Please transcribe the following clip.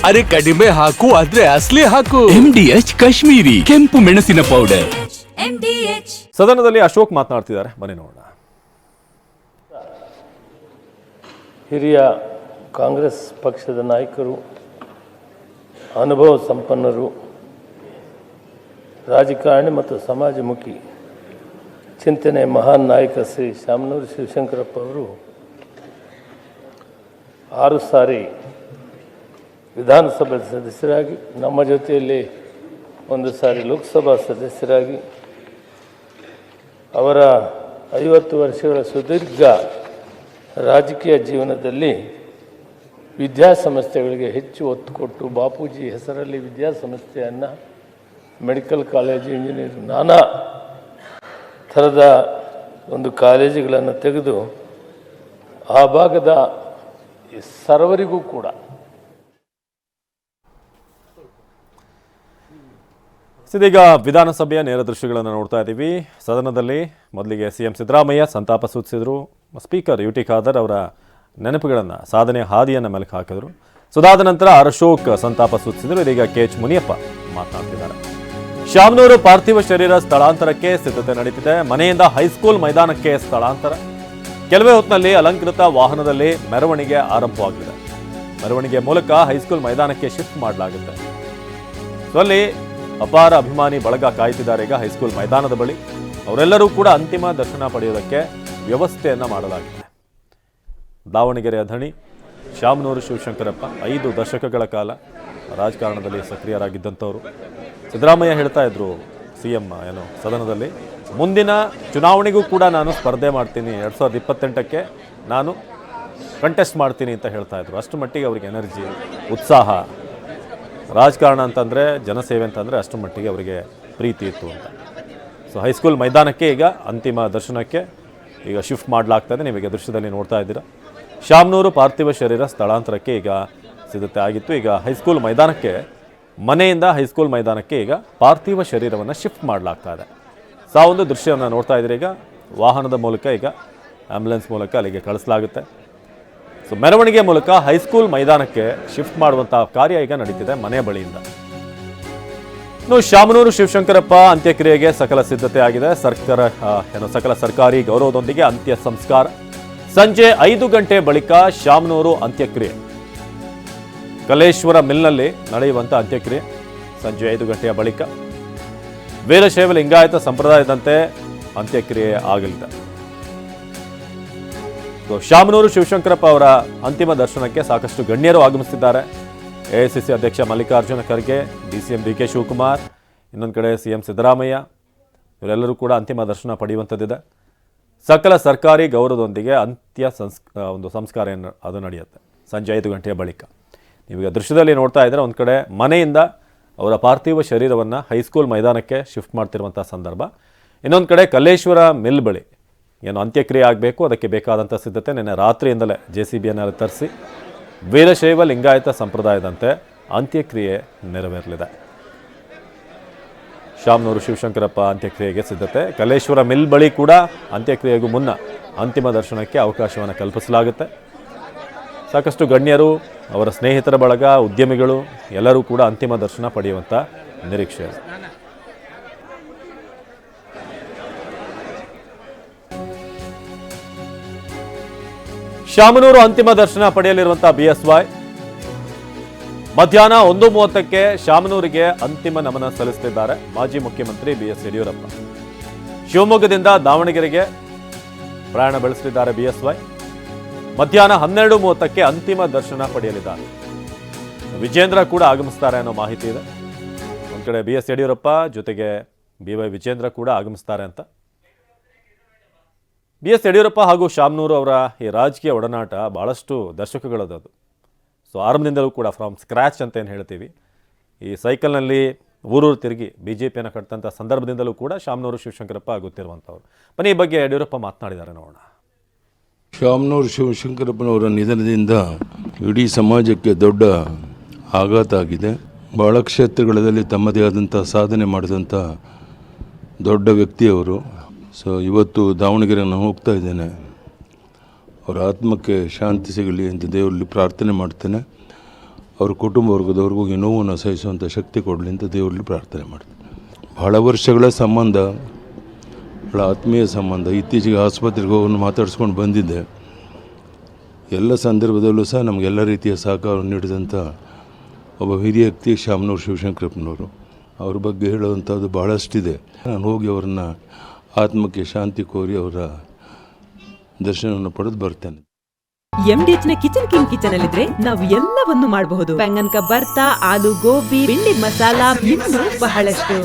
ಅರೆ ಕಡಿಮೆ ಹಾಕು ಆದ್ರೆ ಅಸಲಿ ಹಾಕು. MDH ಕಾಶ್ಮೀರಿ ಕೆಂಪು ಮೆಣಸಿನ ಪೌಡರ್. ಸದನದಲ್ಲಿ ಅಶೋಕ್ ಮಾತನಾಡ್ತಿದ್ದಾರೆ, ಬನ್ನಿ ನೋಡೋಣ. ಹಿರಿಯ ಕಾಂಗ್ರೆಸ್ ಪಕ್ಷದ ನಾಯಕರು, ಅನುಭವ ಸಂಪನ್ನರು, ರಾಜಕಾರಣಿ ಮತ್ತು ಸಮಾಜಮುಖಿ ಚಿಂತನೆ ಮಹಾನ್ ನಾಯಕ ಶ್ರೀ ಶಾಮನೂರು ಶಿವಶಂಕರಪ್ಪ ಅವರು 6 ಸಾರಿ ವಿಧಾನಸಭೆ ಸದಸ್ಯರಾಗಿ, ನಮ್ಮ ಜೊತೆಯಲ್ಲಿ 1 ಸಾರಿ ಲೋಕಸಭಾ ಸದಸ್ಯರಾಗಿ, ಅವರ 50 ವರ್ಷಗಳ ಸುದೀರ್ಘ ರಾಜಕೀಯ ಜೀವನದಲ್ಲಿ ವಿದ್ಯಾಸಂಸ್ಥೆಗಳಿಗೆ ಹೆಚ್ಚು ಒತ್ತು ಕೊಟ್ಟು ಬಾಪೂಜಿ ಹೆಸರಲ್ಲಿ ವಿದ್ಯಾಸಂಸ್ಥೆಯನ್ನು, ಮೆಡಿಕಲ್ ಕಾಲೇಜು, ಇಂಜಿನಿಯರ್, ನಾನಾ ಥರದ ಒಂದು ಕಾಲೇಜುಗಳನ್ನು ತೆಗೆದು ಆ ಭಾಗದ ಸರ್ವರಿಗೂ ಕೂಡ ಇದೀಗ ವಿಧಾನಸಭೆಯ ನೇರ ದೃಶ್ಯಗಳನ್ನು ನೋಡ್ತಾ ಇದ್ದೀವಿ. ಸದನದಲ್ಲಿ ಮೊದಲಿಗೆ ಸಿಎಂ ಸಿದ್ದರಾಮಯ್ಯ ಸಂತಾಪ ಸೂಚಿಸಿದರು. ಸ್ಪೀಕರ್ ಯುಟಿ ಖಾದರ್ ಅವರ ನೆನಪುಗಳನ್ನು, ಸಾಧನೆಯ ಹಾದಿಯನ್ನು ಮೆಲುಕು ಹಾಕಿದರು. ಸುದಾದ ನಂತರ ಅಶೋಕ್ ಸಂತಾಪ ಸೂಚಿಸಿದರು. ಇದೀಗ KH ಮುನಿಯಪ್ಪ ಮಾತನಾಡ್ತಿದ್ದಾರೆ. ಶಾಮನೂರು ಪಾರ್ಥಿವ ಶರೀರ ಸ್ಥಳಾಂತರಕ್ಕೆ ಸಿದ್ಧತೆ ನಡೀತಿದೆ. ಮನೆಯಿಂದ ಹೈಸ್ಕೂಲ್ ಮೈದಾನಕ್ಕೆ ಸ್ಥಳಾಂತರ. ಕೆಲವೇ ಹೊತ್ತಿನಲ್ಲಿ ಅಲಂಕೃತ ವಾಹನದಲ್ಲಿ ಮೆರವಣಿಗೆ ಆರಂಭವಾಗಿದೆ. ಮೆರವಣಿಗೆ ಮೂಲಕ ಹೈಸ್ಕೂಲ್ ಮೈದಾನಕ್ಕೆ ಶಿಫ್ಟ್ ಮಾಡಲಾಗುತ್ತೆ. ಸೊ ಅಲ್ಲಿ ಅಪಾರ ಅಭಿಮಾನಿ ಬಳಗ ಕಾಯ್ತಿದ್ದಾರೆ ಈಗ ಹೈಸ್ಕೂಲ್ ಮೈದಾನದ ಬಳಿ. ಅವರೆಲ್ಲರೂ ಕೂಡ ಅಂತಿಮ ದರ್ಶನ ಪಡೆಯುವುದಕ್ಕೆ ವ್ಯವಸ್ಥೆಯನ್ನು ಮಾಡಲಾಗಿದೆ. ದಾವಣಗೆರೆಯ ಧಣಿ ಶಾಮನೂರು ಶಿವಶಂಕರಪ್ಪ 5 ದಶಕಗಳ ಕಾಲ ರಾಜಕಾರಣದಲ್ಲಿ ಸಕ್ರಿಯರಾಗಿದ್ದಂಥವರು. ಸಿದ್ದರಾಮಯ್ಯ ಹೇಳ್ತಾ ಇದ್ರು ಸಿಎಂ ಸದನದಲ್ಲಿ, ಮುಂದಿನ ಚುನಾವಣೆಗೂ ಕೂಡ ನಾನು ಸ್ಪರ್ಧೆ ಮಾಡ್ತೀನಿ, 2028ಕ್ಕೆ ನಾನು ಕಂಟೆಸ್ಟ್ ಮಾಡ್ತೀನಿ ಅಂತ ಹೇಳ್ತಾ ಇದ್ರು. ಅಷ್ಟು ಮಟ್ಟಿಗೆ ಅವರಿಗೆ ಎನರ್ಜಿ, ಉತ್ಸಾಹ, ರಾಜಕಾರಣ ಅಂತಂದರೆ, ಜನಸೇವೆ ಅಂತಂದರೆ ಅಷ್ಟು ಮಟ್ಟಿಗೆ ಅವರಿಗೆ ಪ್ರೀತಿ ಇತ್ತು ಅಂತ. ಸೊ ಹೈಸ್ಕೂಲ್ ಮೈದಾನಕ್ಕೆ ಈಗ ಅಂತಿಮ ದರ್ಶನಕ್ಕೆ ಈಗ ಶಿಫ್ಟ್ ಮಾಡಲಾಗ್ತದೆ. ನೀವೀಗ ದೃಶ್ಯದಲ್ಲಿ ನೋಡ್ತಾ ಇದ್ದೀರಾ. ಶಾಮನೂರು ಪಾರ್ಥಿವ ಶರೀರ ಸ್ಥಳಾಂತರಕ್ಕೆ ಈಗ ಸಿದ್ಧತೆ ಆಗಿತ್ತು. ಈಗ ಹೈಸ್ಕೂಲ್ ಮೈದಾನಕ್ಕೆ, ಮನೆಯಿಂದ ಹೈಸ್ಕೂಲ್ ಮೈದಾನಕ್ಕೆ ಈಗ ಪಾರ್ಥಿವ ಶರೀರವನ್ನು ಶಿಫ್ಟ್ ಮಾಡಲಾಗ್ತಾ ಇದೆ. ಒಂದು ದೃಶ್ಯವನ್ನು ನೋಡ್ತಾ ಇದ್ದೀರಿ. ಈಗ ವಾಹನದ ಮೂಲಕ, ಈಗ ಆ್ಯಂಬುಲೆನ್ಸ್ ಮೂಲಕ ಅಲ್ಲಿಗೆ ಕಳಿಸಲಾಗುತ್ತೆ. ಸೊ ಮೆರವಣಿಗೆ ಮೂಲಕ ಹೈಸ್ಕೂಲ್ ಮೈದಾನಕ್ಕೆ ಶಿಫ್ಟ್ ಮಾಡುವಂಥ ಕಾರ್ಯ ಈಗ ನಡೀತಿದೆ ಮನೆ ಬಳಿಯಿಂದ. ಇನ್ನು ಶಾಮನೂರು ಶಿವಶಂಕರಪ್ಪ ಅಂತ್ಯಕ್ರಿಯೆಗೆ ಸಕಲ ಸಿದ್ಧತೆ ಆಗಿದೆ. ಸಕಲ ಸರ್ಕಾರಿ ಗೌರವದೊಂದಿಗೆ ಅಂತ್ಯ ಸಂಸ್ಕಾರ. ಸಂಜೆ 5 ಗಂಟೆ ಬಳಿಕ ಶಾಮನೂರು ಅಂತ್ಯಕ್ರಿಯೆ. ಕಲೇಶ್ವರ ಮಿಲ್ನಲ್ಲಿ ನಡೆಯುವಂಥ ಅಂತ್ಯಕ್ರಿಯೆ ಸಂಜೆ 5 ಗಂಟೆಯ ಬಳಿಕ ವೀರಶೈವ ಲಿಂಗಾಯತ ಸಂಪ್ರದಾಯದಂತೆ ಅಂತ್ಯಕ್ರಿಯೆ ಆಗಲಿದೆ. ಶಾಮನೂರು ಶಿವಶಂಕರಪ್ಪ ಅವರ ಅಂತಿಮ ದರ್ಶನಕ್ಕೆ ಸಾಕಷ್ಟು ಗಣ್ಯರು ಆಗಮಿಸುತ್ತಿದ್ದಾರೆ. AICC ಅಧ್ಯಕ್ಷ ಮಲ್ಲಿಕಾರ್ಜುನ ಖರ್ಗೆ, DCM DK ಶಿವಕುಮಾರ್, ಇನ್ನೊಂದು ಕಡೆ CM ಸಿದ್ದರಾಮಯ್ಯ, ಇವರೆಲ್ಲರೂ ಕೂಡ ಅಂತಿಮ ದರ್ಶನ ಪಡೆಯುವಂಥದ್ದಿದೆ. ಸಕಲ ಸರ್ಕಾರಿ ಗೌರವದೊಂದಿಗೆ ಒಂದು ಸಂಸ್ಕಾರ ಅದು ನಡೆಯುತ್ತೆ ಸಂಜೆ 5 ಗಂಟೆಯ ಬಳಿಕ. ನೀವೀಗ ದೃಶ್ಯದಲ್ಲಿ ನೋಡ್ತಾ ಇದ್ದಾರೆ, ಒಂದು ಕಡೆ ಮನೆಯಿಂದ ಅವರ ಪಾರ್ಥಿವ ಶರೀರವನ್ನು ಹೈಸ್ಕೂಲ್ ಮೈದಾನಕ್ಕೆ ಶಿಫ್ಟ್ ಮಾಡ್ತಿರುವಂಥ ಸಂದರ್ಭ. ಇನ್ನೊಂದು ಕಡೆ ಕಲ್ಲೇಶ್ವರ ಮಿಲ್ ಬಳಿ ಅಂತ್ಯಕ್ರಿಯೆ ಆಗಬೇಕು, ಅದಕ್ಕೆ ಬೇಕಾದಂಥ ಸಿದ್ಧತೆ ನಿನ್ನೆ ರಾತ್ರಿಯಿಂದಲೇ JCBಯನ್ನು ತರಿಸಿ ವೀರಶೈವ ಲಿಂಗಾಯತ ಸಂಪ್ರದಾಯದಂತೆ ಅಂತ್ಯಕ್ರಿಯೆ ನೆರವೇರಲಿದೆ. ಶಾಮನೂರು ಶಿವಶಂಕರಪ್ಪ ಅಂತ್ಯಕ್ರಿಯೆಗೆ ಸಿದ್ಧತೆ. ಕಲ್ಲೇಶ್ವರ ಮಿಲ್ ಬಳಿ ಕೂಡ ಅಂತ್ಯಕ್ರಿಯೆಗೂ ಮುನ್ನ ಅಂತಿಮ ದರ್ಶನಕ್ಕೆ ಅವಕಾಶವನ್ನು ಕಲ್ಪಿಸಲಾಗುತ್ತೆ. ಸಾಕಷ್ಟು ಗಣ್ಯರು, ಅವರ ಸ್ನೇಹಿತರ ಬಳಗ, ಉದ್ಯಮಿಗಳು ಎಲ್ಲರೂ ಕೂಡ ಅಂತಿಮ ದರ್ಶನ ಪಡೆಯುವಂಥ ನಿರೀಕ್ಷೆ ಇದೆ. ಶಾಮನೂರು ಅಂತಿಮ ದರ್ಶನ ಪಡೆಯಲಿರುವಂತಹ BSY ಮಧ್ಯಾಹ್ನ 1:30ಕ್ಕೆ ಶಾಮನೂರಿಗೆ ಅಂತಿಮ ನಮನ ಸಲ್ಲಿಸುತ್ತಿದ್ದಾರೆ ಮಾಜಿ ಮುಖ್ಯಮಂತ್ರಿ BS ಯಡಿಯೂರಪ್ಪ. ಶಿವಮೊಗ್ಗದಿಂದ ದಾವಣಗೆರೆಗೆ ಪ್ರಯಾಣ ಬೆಳೆಸಲಿದ್ದಾರೆ BSY. ಮಧ್ಯಾಹ್ನ 12:30ಕ್ಕೆ ಅಂತಿಮ ದರ್ಶನ ಪಡೆಯಲಿದ್ದಾರೆ. ವಿಜೇಂದ್ರ ಕೂಡ ಆಗಮಿಸ್ತಾರೆ ಅನ್ನೋ ಮಾಹಿತಿ ಇದೆ. ಒಂದು ಕಡೆ BS ಯಡಿಯೂರಪ್ಪ ಜೊತೆಗೆ BY ವಿಜೇಂದ್ರ ಕೂಡ ಆಗಮಿಸ್ತಾರೆ ಅಂತ. BS ಯಡಿಯೂರಪ್ಪ ಹಾಗೂ ಶಾಮನೂರು ಅವರ ಈ ರಾಜಕೀಯ ಒಡನಾಟ ಭಾಳಷ್ಟು ದಶಕಗಳದ್ದು. ಸೊ ಆರಂಭದಿಂದಲೂ ಕೂಡ ಫ್ರಮ್ ಸ್ಕ್ರ್ಯಾಚ್ ಅಂತ ಏನು ಹೇಳ್ತೀವಿ, ಈ ಸೈಕಲ್ನಲ್ಲಿ ಊರೂರು ತಿರುಗಿ BJPಯನ್ನು ಕಟ್ಟಿದಂಥ ಸಂದರ್ಭದಿಂದಲೂ ಕೂಡ ಶಾಮನೂರು ಶಿವಶಂಕರಪ್ಪ ಗೊತ್ತಿರುವಂಥವ್ರು. ಬನ್ನಿ ಈ ಬಗ್ಗೆ ಯಡಿಯೂರಪ್ಪ ಮಾತನಾಡಿದ್ದಾರೆ, ನೋಡೋಣ. ಶಾಮನೂರು ಶಿವಶಂಕರಪ್ಪನವರ ನಿಧನದಿಂದ ಇಡೀ ಸಮಾಜಕ್ಕೆ ದೊಡ್ಡ ಆಘಾತ ಆಗಿದೆ. ಭಾಳ ಕ್ಷೇತ್ರಗಳಲ್ಲಿ ತಮ್ಮದೇ ಆದಂಥ ಸಾಧನೆ ಮಾಡಿದಂಥ ದೊಡ್ಡ ವ್ಯಕ್ತಿಯವರು. ಸೊ ಇವತ್ತು ದಾವಣಗೆರೆ ನಾನು ಹೋಗ್ತಾ ಇದ್ದೇನೆ. ಅವರ ಆತ್ಮಕ್ಕೆ ಶಾಂತಿ ಸಿಗಲಿ ಅಂತ ದೇವರಲ್ಲಿ ಪ್ರಾರ್ಥನೆ ಮಾಡ್ತೇನೆ. ಅವ್ರ ಕುಟುಂಬ ವರ್ಗದವ್ರಿಗೂ ಈ ನೋವನ್ನು ಸಹಿಸುವಂಥ ಶಕ್ತಿ ಕೊಡಲಿ ಅಂತ ದೇವರಲ್ಲಿ ಪ್ರಾರ್ಥನೆ ಮಾಡ್ತೀನಿ. ಭಾಳ ವರ್ಷಗಳ ಸಂಬಂಧ, ಭಾಳ ಆತ್ಮೀಯ ಸಂಬಂಧ. ಇತ್ತೀಚೆಗೆ ಆಸ್ಪತ್ರೆಗೆ ಹೋಗಿ ಮಾತಾಡಿಸ್ಕೊಂಡು ಬಂದಿದ್ದೆ. ಎಲ್ಲ ಸಂದರ್ಭದಲ್ಲೂ ಸಹ ನಮಗೆಲ್ಲ ರೀತಿಯ ಸಹಕಾರ ನೀಡಿದಂಥ ಒಬ್ಬ ಹಿರಿಯ ವ್ಯಕ್ತಿ ಶಾಮನೂರು ಶಿವಶಂಕರಪ್ಪನವರು. ಅವ್ರ ಬಗ್ಗೆ ಹೇಳುವಂಥದ್ದು ಭಾಳಷ್ಟಿದೆ. ನಾನು ಹೋಗಿ ಅವ್ರನ್ನ ಆತ್ಮಕ್ಕೆ ಶಾಂತಿ ಕೋರಿ ಅವರ ದರ್ಶನವನ್ನು ಪಡೆದು ಬರ್ತೇನೆ. MDH ನ ಕಿಚನ್ ಕಿಂಗ್ ಕಿಚನ್ ಅಲ್ಲಿದ್ರೆ ನಾವು ಎಲ್ಲವನ್ನು ಮಾಡಬಹುದು. ಬೆಂಗನ್ ಕ ಬರ್ತಾ, ಆಲೂ ಗೋಬಿ, ಭಿಂಡಿ ಮಸಾಲಾ, ಇನ್ನೂ ಬಹಳಷ್ಟು.